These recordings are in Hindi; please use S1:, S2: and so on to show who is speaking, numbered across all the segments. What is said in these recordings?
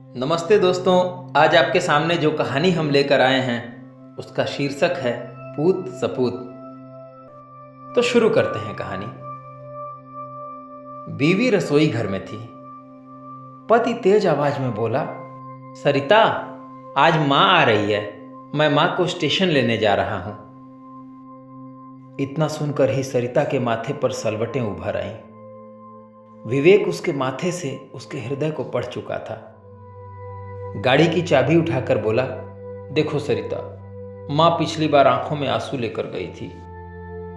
S1: नमस्ते दोस्तों। आज आपके सामने जो कहानी हम लेकर आए हैं उसका शीर्षक है पूत सपूत। तो शुरू करते हैं कहानी। बीवी रसोई घर में थी। पति तेज आवाज में बोला, सरिता, आज माँ आ रही है, मैं माँ को स्टेशन लेने जा रहा हूं। इतना सुनकर ही सरिता के माथे पर सलवटें उभर आईं। विवेक उसके माथे से उसके हृदय को पढ़ चुका था। गाड़ी की चाबी उठाकर बोला, देखो सरिता, माँ पिछली बार आंखों में आंसू लेकर गई थी।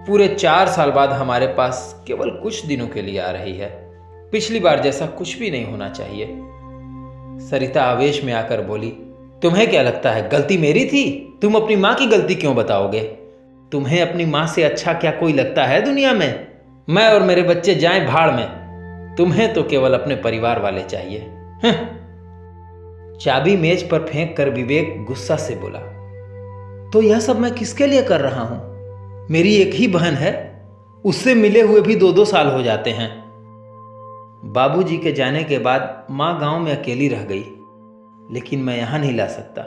S1: पूरे 4 साल बाद हमारे पास केवल कुछ दिनों के लिए आ रही है। पिछली बार जैसा कुछ भी नहीं होना चाहिए। सरिता आवेश में आकर बोली, तुम्हें क्या लगता है गलती मेरी थी? तुम अपनी माँ की गलती क्यों बताओगे? तुम्हें अपनी माँ से अच्छा क्या कोई लगता है दुनिया में? मैं और मेरे बच्चे जाएं भाड़ में, तुम्हें तो केवल अपने परिवार वाले चाहिए। चाबी मेज पर फेंक कर विवेक गुस्सा से बोला, तो यह सब मैं किसके लिए कर रहा हूं? मेरी एक ही बहन है, उससे मिले हुए भी 2-2 साल हो जाते हैं। बाबूजी के जाने के बाद मां गांव में अकेली रह गई, लेकिन मैं यहां नहीं ला सकता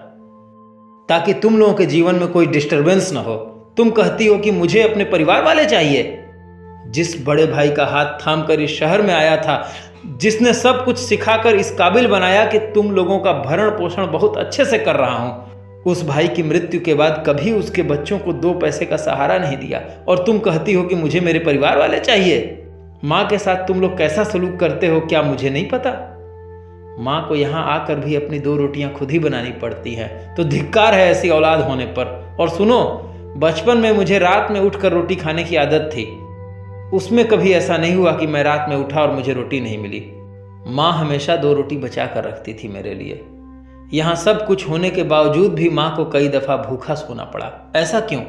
S1: ताकि तुम लोगों के जीवन में कोई डिस्टरबेंस ना हो। तुम कहती हो कि मुझे अपने परिवार वाले चाहिए। जिस बड़े भाई का हाथ थाम कर इस शहर में आया था, जिसने सब कुछ सिखाकर इस काबिल बनाया कि तुम लोगों का भरण पोषण बहुत अच्छे से कर रहा हूं, उस भाई की मृत्यु के बाद कभी उसके बच्चों को 2 पैसे का सहारा नहीं दिया, और तुम कहती हो कि मुझे मेरे परिवार वाले चाहिए। माँ के साथ तुम लोग कैसा सलूक करते हो क्या मुझे नहीं पता? माँ को यहाँ आकर भी अपनी 2 रोटियां खुद ही बनानी पड़ती हैं, तो धिक्कार है ऐसी औलाद होने पर। और सुनो, बचपन में मुझे रात में उठकर रोटी खाने की आदत थी। उसमें कभी ऐसा नहीं हुआ कि मैं रात में उठा और मुझे रोटी नहीं मिली। माँ हमेशा 2 रोटी बचा कर रखती थी मेरे लिए। यहाँ सब कुछ होने के बावजूद भी माँ को कई दफ़ा भूखा सोना पड़ा। ऐसा क्यों?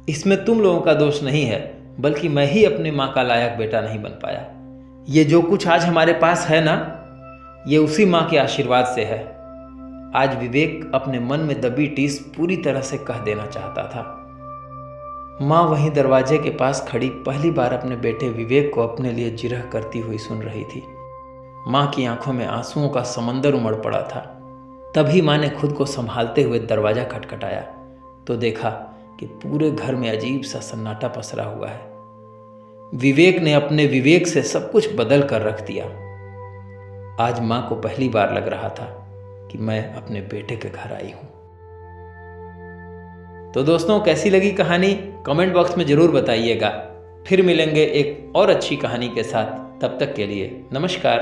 S1: इसमें तुम लोगों का दोष नहीं है, बल्कि मैं ही अपनी माँ का लायक बेटा नहीं बन पाया। ये जो कुछ आज हमारे पास है ना, ये उसी माँ के आशीर्वाद से है। आज विवेक अपने मन में दबी टीस पूरी तरह से कह देना चाहता था। माँ वहीं दरवाजे के पास खड़ी पहली बार अपने बेटे विवेक को अपने लिए जिरह करती हुई सुन रही थी। माँ की आंखों में आंसुओं का समंदर उमड़ पड़ा था। तभी माँ ने खुद को संभालते हुए दरवाजा खटखटाया तो देखा कि पूरे घर में अजीब सा सन्नाटा पसरा हुआ है। विवेक ने अपने विवेक से सब कुछ बदल कर रख दिया। आज माँ को पहली बार लग रहा था कि मैं अपने बेटे के घर आई हूँ। तो दोस्तों, कैसी लगी कहानी कमेंट बॉक्स में ज़रूर बताइएगा। फिर मिलेंगे एक और अच्छी कहानी के साथ। तब तक के लिए नमस्कार।